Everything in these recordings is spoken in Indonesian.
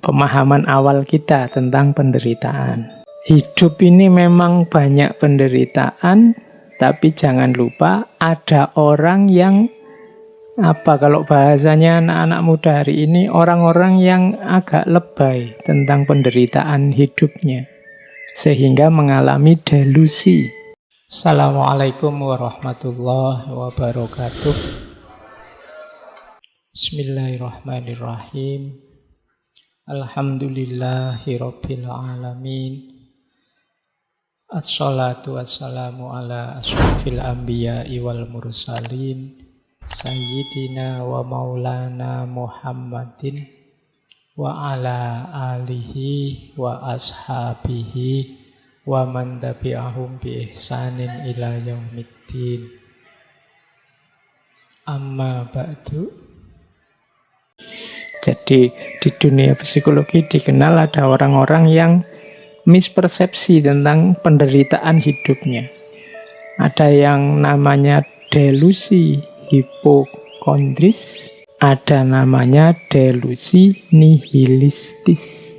pemahaman awal kita tentang penderitaan. Hidup ini memang banyak penderitaan, tapi jangan lupa ada orang yang kalau bahasanya anak-anak muda hari ini, orang-orang yang agak lebay tentang penderitaan hidupnya, sehingga mengalami delusi. Assalamualaikum warahmatullahi wabarakatuh. Bismillahirrahmanirrahim. Alhamdulillahirabbil alamin. Assalatu wassalamu ala asyrafil anbiya'i wal mursalin Sayyidina wa maulana Muhammadin wa ala alihi wa ashabihi wa man tabi'ahum bi ihsanin ila yaumiddin. Amma ba'du. Jadi di dunia psikologi dikenal ada orang-orang yang mispersepsi tentang penderitaan hidupnya. Ada yang namanya delusi hipokondris, ada namanya delusi nihilistis.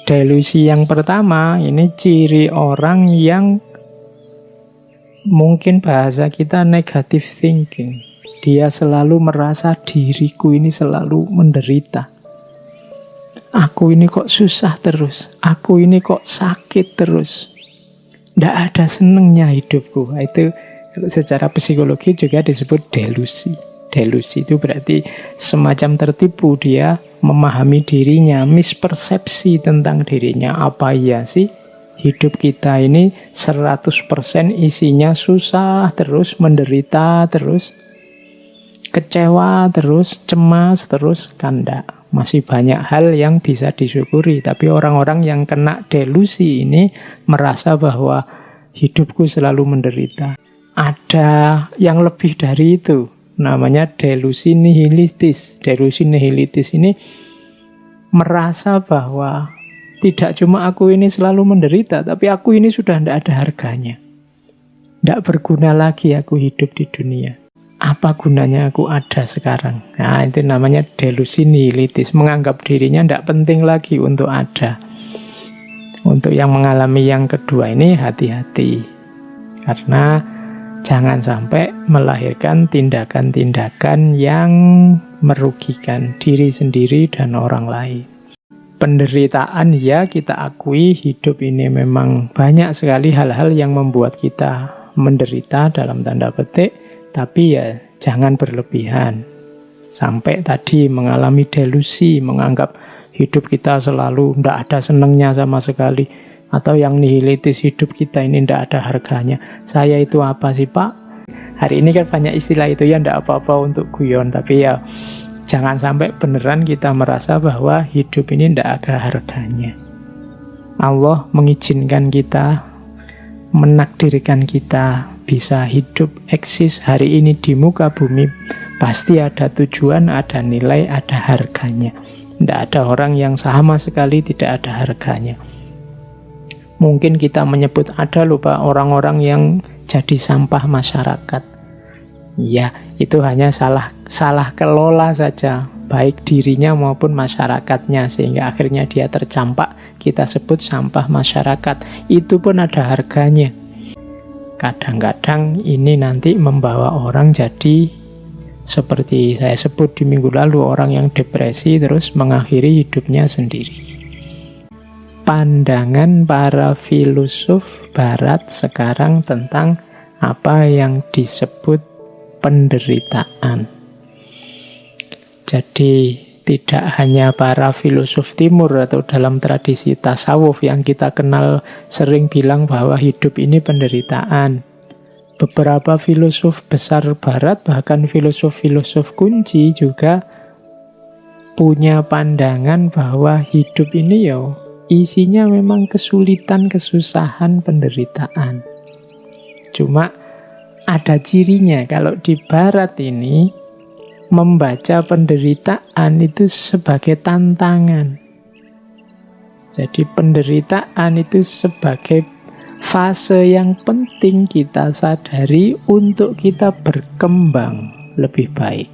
Delusi yang pertama ini ciri orang yang mungkin bahasa kita negative thinking. Dia selalu merasa diriku ini selalu menderita. Aku ini kok susah terus, aku ini kok sakit terus, nggak ada senengnya hidupku. Itu secara psikologi juga disebut delusi. Delusi itu berarti semacam tertipu, dia memahami dirinya, mispersepsi tentang dirinya. Apa iya sih hidup kita ini 100% isinya susah terus, menderita terus, kecewa terus, cemas terus? Kan enggak. Masih banyak hal yang bisa disyukuri. Tapi orang-orang yang kena delusi ini merasa bahwa hidupku selalu menderita. Ada yang lebih dari itu, namanya delusi nihilistis. Delusi nihilistis ini merasa bahwa tidak cuma aku ini selalu menderita, tapi aku ini sudah tidak ada harganya. Tidak berguna lagi aku hidup di dunia. Apa gunanya aku ada sekarang? Nah, itu namanya delusi nihilistis. Menganggap dirinya tidak penting lagi untuk ada. Untuk yang mengalami yang kedua ini hati-hati. Karena jangan sampai melahirkan tindakan-tindakan yang merugikan diri sendiri dan orang lain. Penderitaan ya kita akui, hidup ini memang banyak sekali hal-hal yang membuat kita menderita dalam tanda petik. Tapi ya jangan berlebihan. Sampai tadi mengalami delusi, menganggap hidup kita selalu tidak ada senangnya sama sekali. Atau yang nihilitis, hidup kita ini tidak ada harganya. Saya itu apa sih Pak? Hari ini kan banyak istilah itu ya, tidak apa-apa untuk guyon. Tapi ya jangan sampai beneran kita merasa bahwa hidup ini tidak ada harganya. Allah mengizinkan kita, menakdirkan kita bisa hidup, eksis hari ini di muka bumi, pasti ada tujuan, ada nilai, ada harganya. Tidak ada orang yang sama sekali tidak ada harganya. Mungkin kita menyebut ada lupa orang-orang yang jadi sampah masyarakat. Ya, itu hanya salah kelola saja, baik dirinya maupun masyarakatnya, sehingga akhirnya dia tercampak, kita sebut sampah masyarakat. Itu pun ada harganya. Kadang-kadang ini nanti membawa orang jadi seperti saya sebut di minggu lalu, orang yang depresi terus mengakhiri hidupnya sendiri. Pandangan para filosof barat sekarang tentang apa yang disebut penderitaan. Jadi tidak hanya para filosof timur atau dalam tradisi tasawuf yang kita kenal sering bilang bahwa hidup ini penderitaan. Beberapa filosof besar barat, bahkan filosof-filosof kunci juga punya pandangan bahwa hidup ini isinya memang kesulitan, kesusahan, penderitaan. Cuma ada cirinya. Kalau di barat ini membaca penderitaan itu sebagai tantangan. Jadi penderitaan itu sebagai fase yang penting kita sadari untuk kita berkembang lebih baik.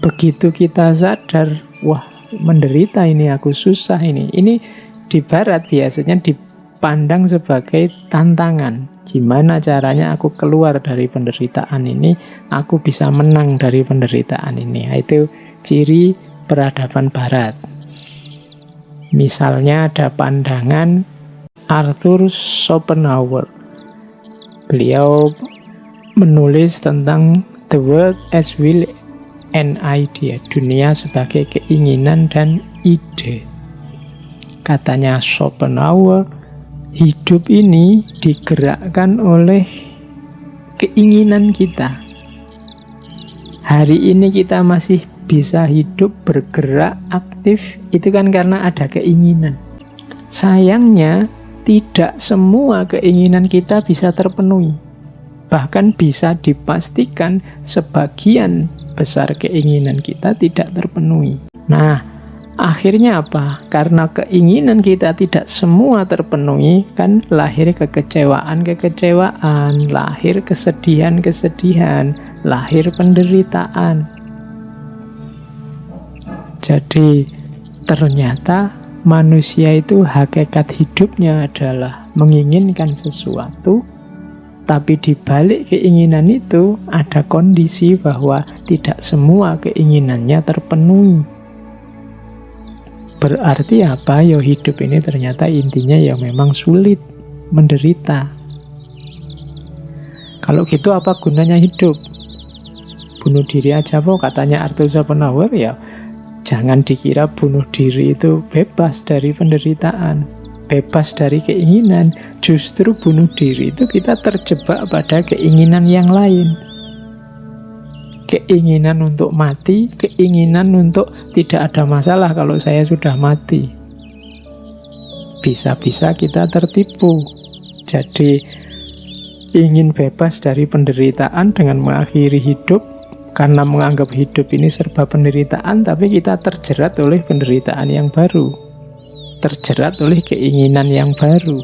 Begitu kita sadar, wah menderita ini, aku susah ini. Ini di barat biasanya dipandang sebagai tantangan. Gimana caranya aku keluar dari penderitaan ini, aku bisa menang dari penderitaan ini. Itu ciri peradaban barat. Misalnya ada pandangan Arthur Schopenhauer. Beliau menulis tentang the world as will and idea, dunia sebagai keinginan dan ide. Katanya Schopenhauer, hidup ini digerakkan oleh keinginan kita. Hari ini kita masih bisa hidup, bergerak, aktif, itu kan karena ada keinginan. Sayangnya, tidak semua keinginan kita bisa terpenuhi. Bahkan bisa dipastikan sebagian besar keinginan kita tidak terpenuhi. Nah, akhirnya apa? Karena keinginan kita tidak semua terpenuhi, kan lahir kekecewaan-kekecewaan, lahir kesedihan-kesedihan, lahir penderitaan. Jadi ternyata manusia itu hakikat hidupnya adalah menginginkan sesuatu, tapi di balik keinginan itu ada kondisi bahwa tidak semua keinginannya terpenuhi. Berarti apa? Ya hidup ini ternyata intinya ya memang sulit, menderita. Kalau gitu apa gunanya hidup? Bunuh diri aja kok, katanya Arthur Schopenhauer. Ya jangan dikira bunuh diri itu bebas dari penderitaan, bebas dari keinginan. Justru bunuh diri itu kita terjebak pada keinginan yang lain. Keinginan untuk mati, keinginan untuk tidak ada masalah kalau saya sudah mati. Bisa-bisa kita tertipu. Jadi ingin bebas dari penderitaan dengan mengakhiri hidup, karena menganggap hidup ini serba penderitaan, tapi kita terjerat oleh penderitaan yang baru, terjerat oleh keinginan yang baru.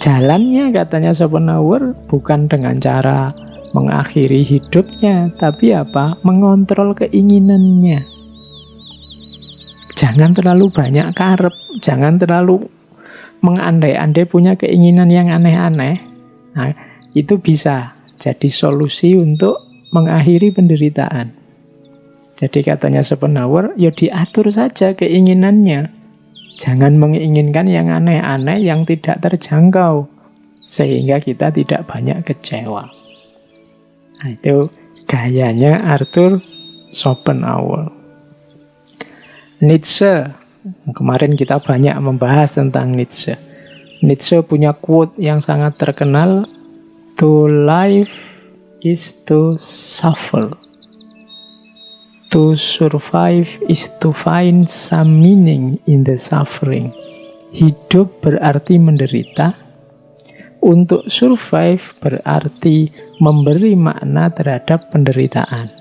Jalannya, katanya Schopenhauer, bukan dengan cara mengakhiri hidupnya, tapi apa? Mengontrol keinginannya. Jangan terlalu banyak karep, jangan terlalu mengandai-andai punya keinginan yang aneh-aneh. Nah, itu bisa jadi solusi untuk mengakhiri penderitaan. Jadi katanya Schopenhauer, ya diatur saja keinginannya. Jangan menginginkan yang aneh-aneh, yang tidak terjangkau, sehingga kita tidak banyak kecewa. Nah, itu gayanya Arthur Schopenhauer. Nietzsche, kemarin kita banyak membahas tentang Nietzsche. Nietzsche punya quote yang sangat terkenal, "To life is to suffer. To survive is to find some meaning in the suffering." Hidup berarti menderita. Untuk survive berarti memberi makna terhadap penderitaan.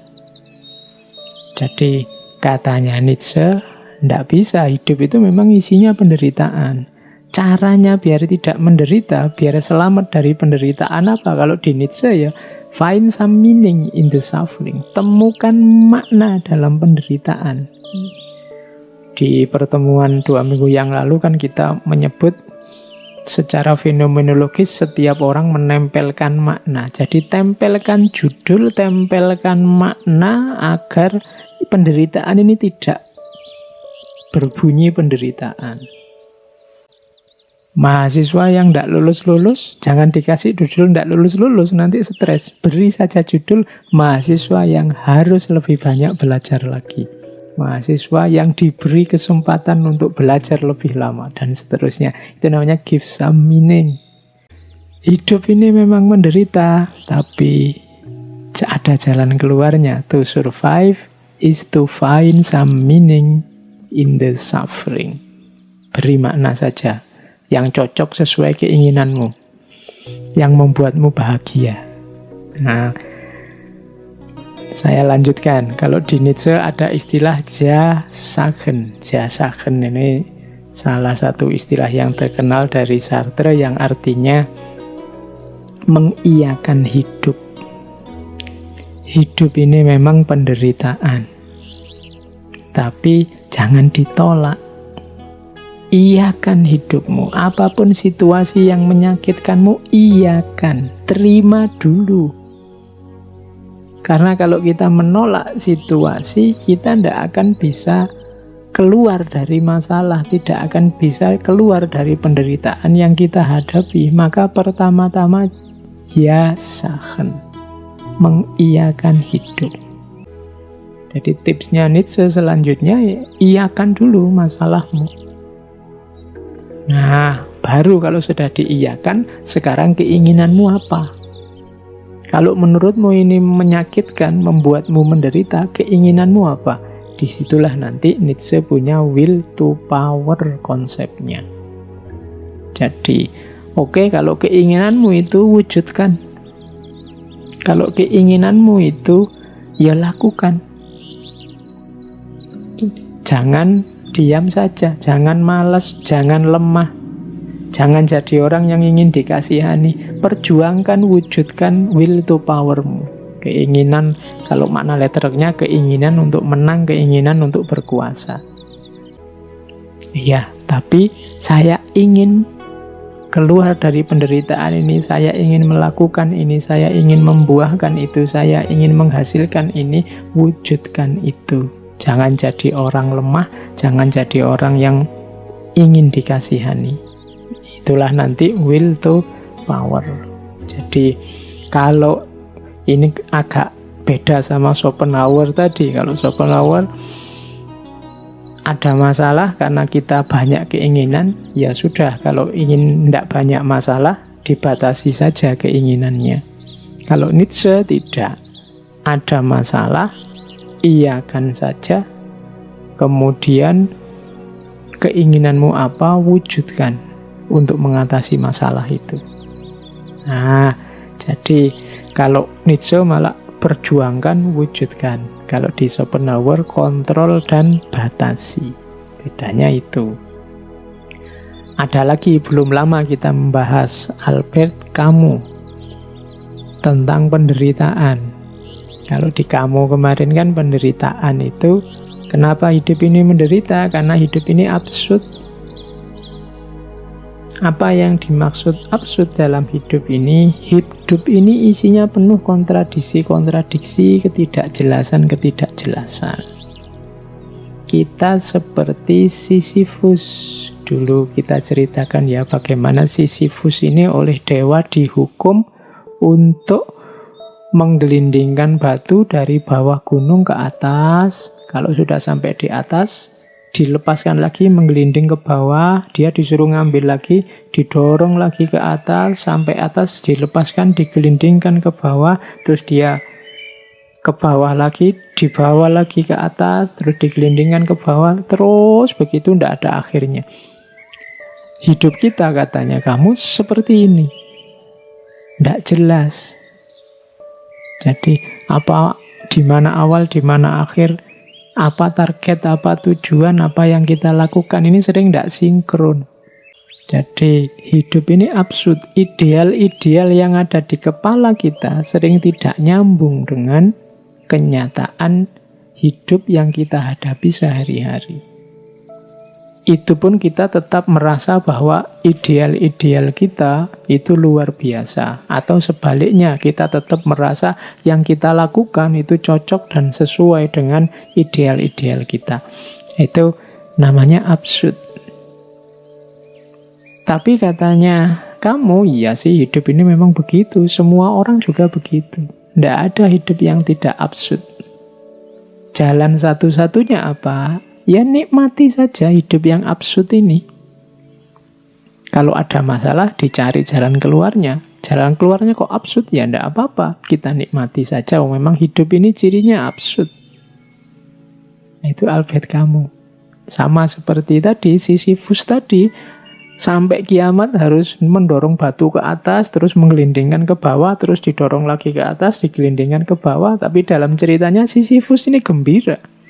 Jadi katanya Nietzsche, tidak bisa, hidup itu memang isinya penderitaan. Caranya biar tidak menderita, biar selamat dari penderitaan apa? Kalau di Nietzsche ya, find some meaning in the suffering. Temukan makna dalam penderitaan. Di pertemuan 2 minggu yang lalu kan kita menyebut secara fenomenologis setiap orang menempelkan makna. Jadi tempelkan judul, tempelkan makna agar penderitaan ini tidak berbunyi penderitaan. Mahasiswa yang tidak lulus-lulus, jangan dikasih judul tidak lulus-lulus, nanti stres. Beri saja judul mahasiswa yang harus lebih banyak belajar lagi. Mahasiswa yang diberi kesempatan untuk belajar lebih lama, dan seterusnya. Itu namanya give some meaning. Hidup ini memang menderita, tapi ada jalan keluarnya. To survive is to find some meaning in the suffering. Beri makna saja yang cocok sesuai keinginanmu, yang membuatmu bahagia. Nah, saya lanjutkan. Kalau di Nietzsche ada istilah Ja-Sagen. Ja-Sagen ini salah satu istilah yang terkenal dari Sartre yang artinya mengiyakan hidup. Hidup ini memang penderitaan, tapi Jangan ditolak. Iyakan hidupmu. Apapun situasi yang menyakitkanmu, iyakan. Terima dulu. Karena kalau kita menolak situasi, kita tidak akan bisa keluar dari masalah, tidak akan bisa keluar dari penderitaan yang kita hadapi. Maka pertama-tama, ya sahen, mengiyakan hidup. Jadi tipsnya Nietzsche selanjutnya, iyakan dulu masalahmu. Nah, baru kalau sudah diiyakan, sekarang keinginanmu apa? Kalau menurutmu ini menyakitkan, membuatmu menderita, keinginanmu apa? Disitulah nanti Nietzsche punya will to power konsepnya. Jadi, oke, kalau keinginanmu itu wujudkan. Kalau keinginanmu itu, ya lakukan. Jangan diam saja, jangan malas, jangan lemah. Jangan jadi orang yang ingin dikasihani. Perjuangkan, wujudkan will to powermu. Keinginan, kalau makna letternya keinginan untuk menang, keinginan untuk berkuasa. Iya, tapi saya ingin keluar dari penderitaan ini, saya ingin melakukan ini, saya ingin membuahkan itu, saya ingin menghasilkan ini, wujudkan itu. Jangan jadi orang lemah, jangan jadi orang yang ingin dikasihani. Itulah nanti will to power. Jadi kalau ini agak beda sama Schopenhauer tadi. Kalau Schopenhauer ada masalah karena kita banyak keinginan, ya sudah, kalau ingin tidak banyak masalah, dibatasi saja keinginannya. Kalau Nietzsche tidak. Ada masalah, iyakan saja, kemudian keinginanmu apa, wujudkan untuk mengatasi masalah itu. Nah, jadi kalau Nietzsche malah perjuangkan, wujudkan. Kalau di Schopenhauer kontrol dan batasi. Bedanya itu. Ada lagi, belum lama kita membahas Albert Camus tentang penderitaan. Kalau di kamu kemarin kan penderitaan itu, kenapa hidup ini menderita? Karena hidup ini absurd. Apa yang dimaksud absurd dalam hidup ini? Hidup ini isinya penuh kontradiksi-kontradiksi, ketidakjelasan-ketidakjelasan. Kita seperti Sisyphus. Dulu kita ceritakan ya bagaimana Sisyphus ini oleh dewa dihukum untuk menggelindingkan batu dari bawah gunung ke atas. Kalau sudah sampai di atas, dilepaskan lagi, menggelinding ke bawah. Dia disuruh ngambil lagi, didorong lagi ke atas, sampai atas, dilepaskan, digelindingkan ke bawah. Terus dia ke bawah lagi, dibawa lagi ke atas, terus digelindingkan ke bawah. Terus begitu, tidak ada akhirnya. Hidup kita, katanya, kamu seperti ini. Tidak jelas. Jadi apa, di mana awal, di mana akhir, apa target, apa tujuan, apa yang kita lakukan, ini sering tidak sinkron. Jadi hidup ini absurd. Ideal-ideal yang ada di kepala kita sering tidak nyambung dengan kenyataan hidup yang kita hadapi sehari-hari. Itu pun kita tetap merasa bahwa ideal-ideal kita itu luar biasa. Atau sebaliknya, kita tetap merasa yang kita lakukan itu cocok dan sesuai dengan ideal-ideal kita. Itu namanya absurd. Tapi katanya, kamu, iya sih hidup ini memang begitu. Semua orang juga begitu. Tidak ada hidup yang tidak absurd. Jalan satu-satunya apa? Ya nikmati saja hidup yang absurd ini. Kalau ada masalah, dicari jalan keluarnya. Jalan keluarnya kok absurd, ya tidak apa-apa. Kita nikmati saja, memang hidup ini cirinya absurd. Itu Albert Camus. Sama seperti tadi, Sisyphus tadi, sampai kiamat harus mendorong batu ke atas, terus menggelindingkan ke bawah, terus didorong lagi ke atas, digelindingkan ke bawah. Tapi dalam ceritanya Sisyphus ini gembira.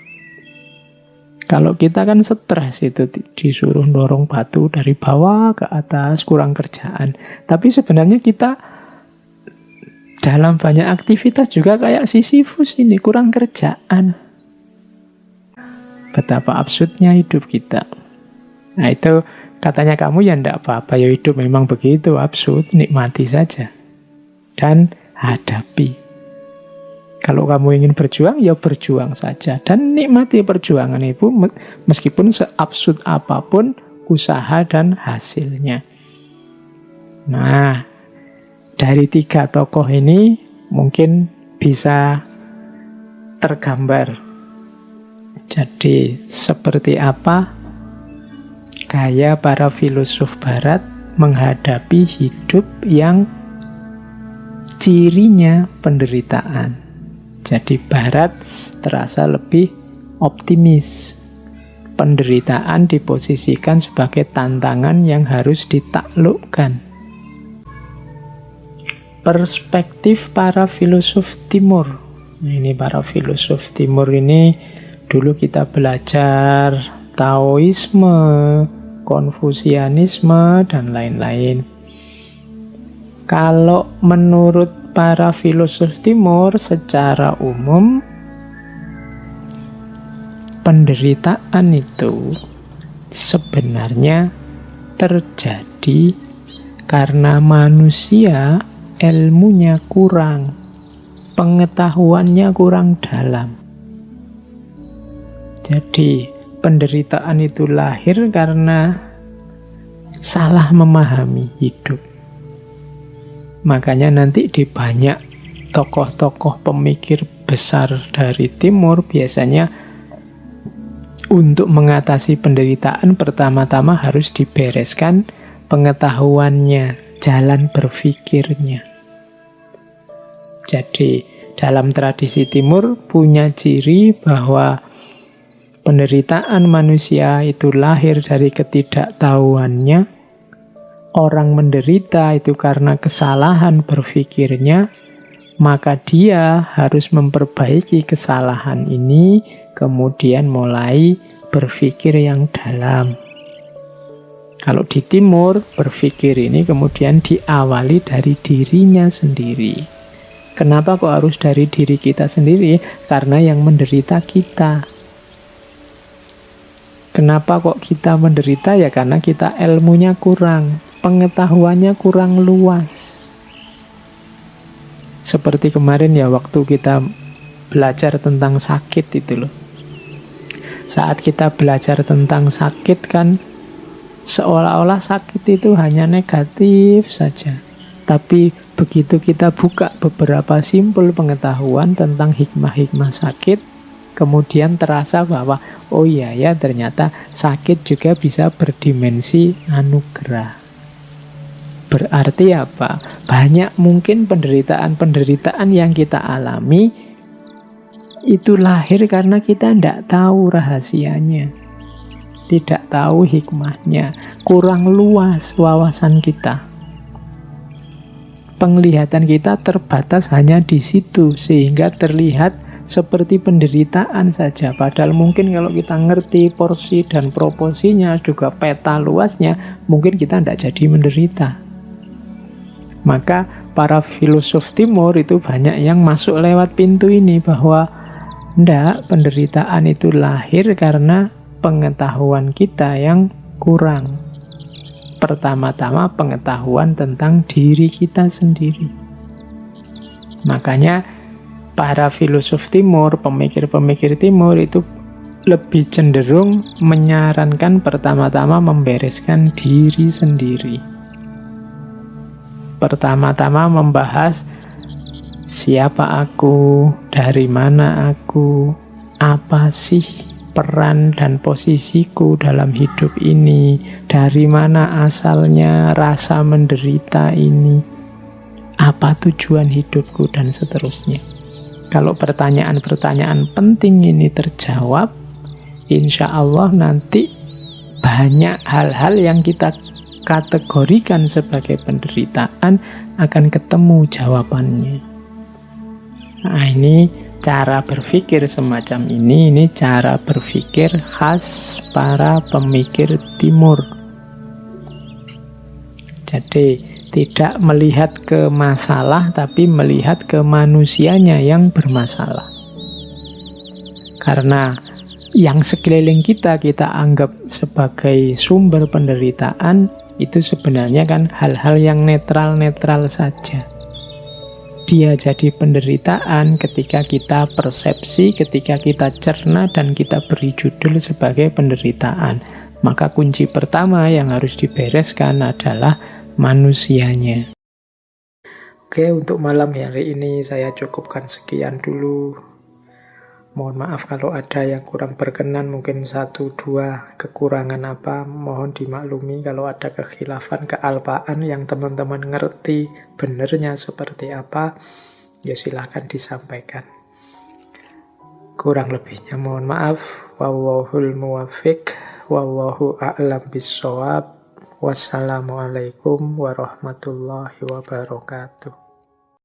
Kalau kita kan stres, itu disuruh dorong batu dari bawah ke atas, kurang kerjaan. Tapi sebenarnya kita dalam banyak aktivitas juga kayak Sisyphus ini, kurang kerjaan. betapa absurdnya hidup kita. Nah itu katanya kamu ya enggak apa-apa, ya hidup memang begitu absurd, nikmati saja. Dan hadapi. Kalau kamu ingin berjuang, ya berjuang saja. Dan nikmati perjuangan itu meskipun seabsurd apapun usaha dan hasilnya. Nah, dari 3 tokoh ini mungkin bisa tergambar. Jadi seperti apa gaya para filosof barat menghadapi hidup yang cirinya penderitaan. Jadi barat terasa lebih optimis. Penderitaan diposisikan sebagai tantangan yang harus ditaklukkan. Perspektif para filosof timur. Ini para filosof timur ini dulu kita belajar Taoisme, Konfusianisme, dan lain-lain. Kalau menurut para filosof timur secara umum, penderitaan itu sebenarnya terjadi karena manusia ilmunya kurang, pengetahuannya kurang dalam. Jadi penderitaan itu lahir karena salah memahami hidup. Makanya nanti di banyak tokoh-tokoh pemikir besar dari timur biasanya untuk mengatasi penderitaan pertama-tama harus dibereskan pengetahuannya, jalan berpikirnya. Jadi dalam tradisi timur punya ciri bahwa penderitaan manusia itu lahir dari ketidaktahuannya. Orang menderita itu karena kesalahan berpikirnya, maka dia harus memperbaiki kesalahan ini, kemudian mulai berpikir yang dalam. Kalau di timur, berpikir ini kemudian diawali dari dirinya sendiri. Kenapa kok harus dari diri kita sendiri? Karena yang menderita kita. Kenapa kok kita menderita? Ya karena kita ilmunya kurang, pengetahuannya kurang luas. Seperti kemarin ya waktu kita belajar tentang sakit itu loh. Saat kita belajar tentang sakit kan seolah-olah sakit itu hanya negatif saja. Tapi begitu kita buka beberapa simpul pengetahuan tentang hikmah-hikmah sakit, kemudian terasa bahwa oh iya ya ternyata sakit juga bisa berdimensi anugerah. Berarti apa? Banyak mungkin penderitaan-penderitaan yang kita alami itu lahir karena kita tidak tahu rahasianya, tidak tahu hikmahnya, kurang luas wawasan kita. Penglihatan kita terbatas hanya di situ, sehingga terlihat seperti penderitaan saja. Padahal mungkin kalau kita ngerti porsi dan proporsinya, juga peta luasnya, mungkin kita tidak jadi menderita. Maka para filosof timur itu banyak yang masuk lewat pintu ini, bahwa tidak, penderitaan itu lahir karena pengetahuan kita yang kurang. Pertama-tama pengetahuan tentang diri kita sendiri. Makanya para filosof timur, pemikir-pemikir timur itu lebih cenderung menyarankan pertama-tama membereskan diri sendiri. Pertama-tama membahas siapa aku, dari mana aku, apa sih peran dan posisiku dalam hidup ini, dari mana asalnya rasa menderita ini, apa tujuan hidupku, dan seterusnya. Kalau pertanyaan-pertanyaan penting ini terjawab, insya Allah nanti banyak hal-hal yang kita kategorikan sebagai penderitaan akan ketemu jawabannya. Nah ini cara berpikir semacam ini cara berpikir khas para pemikir timur. Jadi tidak melihat ke masalah, tapi melihat ke manusianya yang bermasalah. Karena yang sekeliling kita anggap sebagai sumber penderitaan, itu sebenarnya kan hal-hal yang netral-netral saja. Dia jadi penderitaan ketika kita persepsi, ketika kita cerna, dan kita beri judul sebagai penderitaan. Maka kunci pertama yang harus dibereskan adalah manusianya. Oke, untuk malam hari ini saya cukupkan sekian dulu. Mohon maaf kalau ada yang kurang berkenan, mungkin 1-2 kekurangan apa, mohon dimaklumi. Kalau ada kekhilafan, kealpaan yang teman-teman ngerti benernya seperti apa, ya silahkan disampaikan. Kurang lebihnya mohon maaf. Wallahul muwaffiq, wallahu a'lam bissawab. Wassalamualaikum warahmatullahi wabarakatuh.